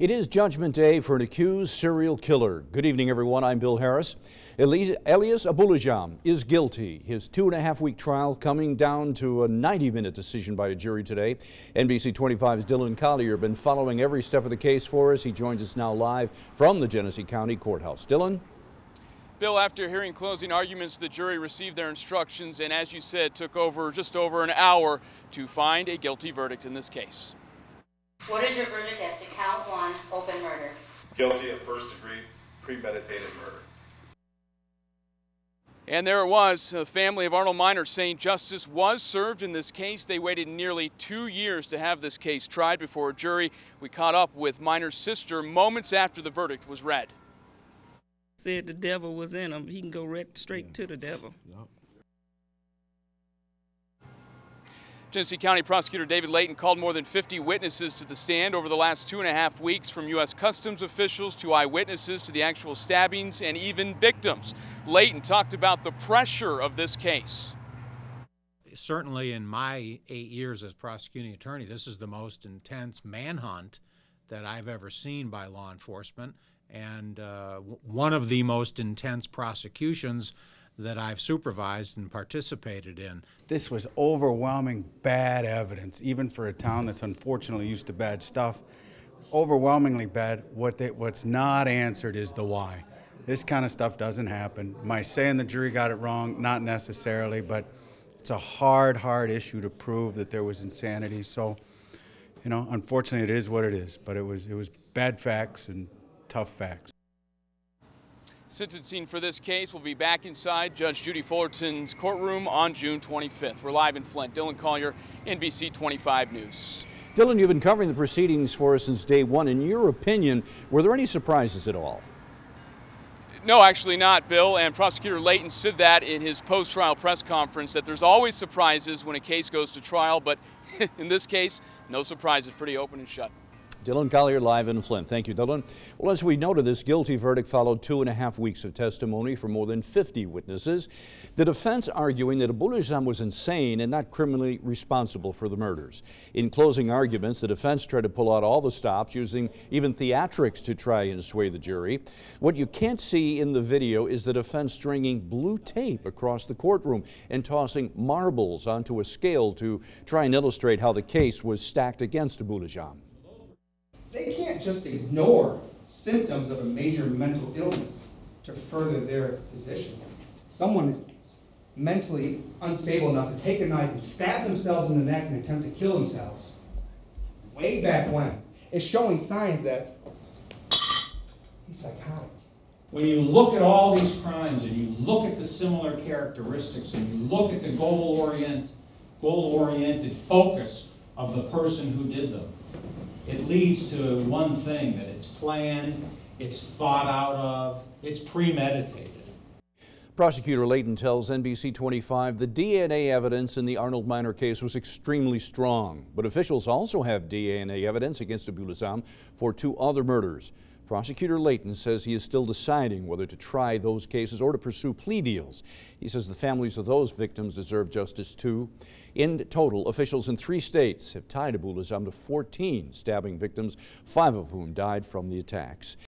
It is Judgment Day for an accused serial killer. Good evening, everyone. I'm Bill Harris. Elias Abuelazam is guilty. His 2.5-week trial coming down to a 90-minute decision by a jury today. NBC 25's DILLON Collier been following every step of the case for us. He joins us now live from the Genesee County Courthouse. DILLON? Bill, after hearing closing arguments, the jury received their instructions and, as you said, took just over an hour to find a guilty verdict in this case. What is your verdict as to count 1, open murder? Guilty of first-degree premeditated murder. And there it was, the family of Arnold Miner saying justice was served in this case. They waited nearly 2 years to have this case tried before a jury. We caught up with Miner's sister moments after the verdict was read. Said the devil was in him. He can go right straight to the devil. Yep. Genesee County Prosecutor David Leyton called more than 50 witnesses to the stand over the last 2.5 weeks, from U.S. Customs officials to eyewitnesses to the actual stabbings and even victims. Leyton talked about the pressure of this case. Certainly in my 8 years as prosecuting attorney, this is the most intense manhunt that I've ever seen by law enforcement, and one of the most intense prosecutions that I've supervised and participated in. This was overwhelming bad evidence, even for a town that's unfortunately used to bad stuff. Overwhelmingly bad. What's not answered is the why. This kind of stuff doesn't happen. Am I saying the jury got it wrong? Not necessarily, but it's a hard issue to prove that there was insanity. So, you know, unfortunately it is what it is, but it was bad facts and tough facts. Sentencing for this case will be back inside Judge Judy Fullerton's courtroom on June 25th. We're live in Flint. DILLON Collier, NBC 25 News. DILLON, you've been covering the proceedings for us since day one. In your opinion, were there any surprises at all? No, actually not, Bill. And Prosecutor Leyton said that in his post-trial press conference, that there's always surprises when a case goes to trial, but in this case, no surprises, pretty open and shut. DILLON Collier live in Flint. Thank you, DILLON. Well, as we noted, this guilty verdict followed 2.5 weeks of testimony from more than 50 witnesses. The defense arguing that Abuelazam was insane and not criminally responsible for the murders. In closing arguments, the defense tried to pull out all the stops, using even theatrics to try and sway the jury. What you can't see in the video is the defense stringing blue tape across the courtroom and tossing marbles onto a scale to try and illustrate how the case was stacked against Abuelazam. They can't just ignore symptoms of a major mental illness to further their position. Someone is mentally unstable enough to take a knife and stab themselves in the neck and attempt to kill themselves way back when. It's showing signs that he's psychotic. When you look at all these crimes and you look at the similar characteristics and you look at the goal-oriented focus of the person who did them, it leads to one thing, that it's planned, it's thought out of, it's premeditated. Prosecutor Leyton tells NBC 25 the DNA evidence in the Arnold Miner case was extremely strong, but officials also have DNA evidence against Abuelazam for 2 other murders. Prosecutor Leyton says he is still deciding whether to try those cases or to pursue plea deals. He says the families of those victims deserve justice too. In total, officials in 3 states have tied Abuelazam to 14 stabbing victims, 5 of whom died from the attacks.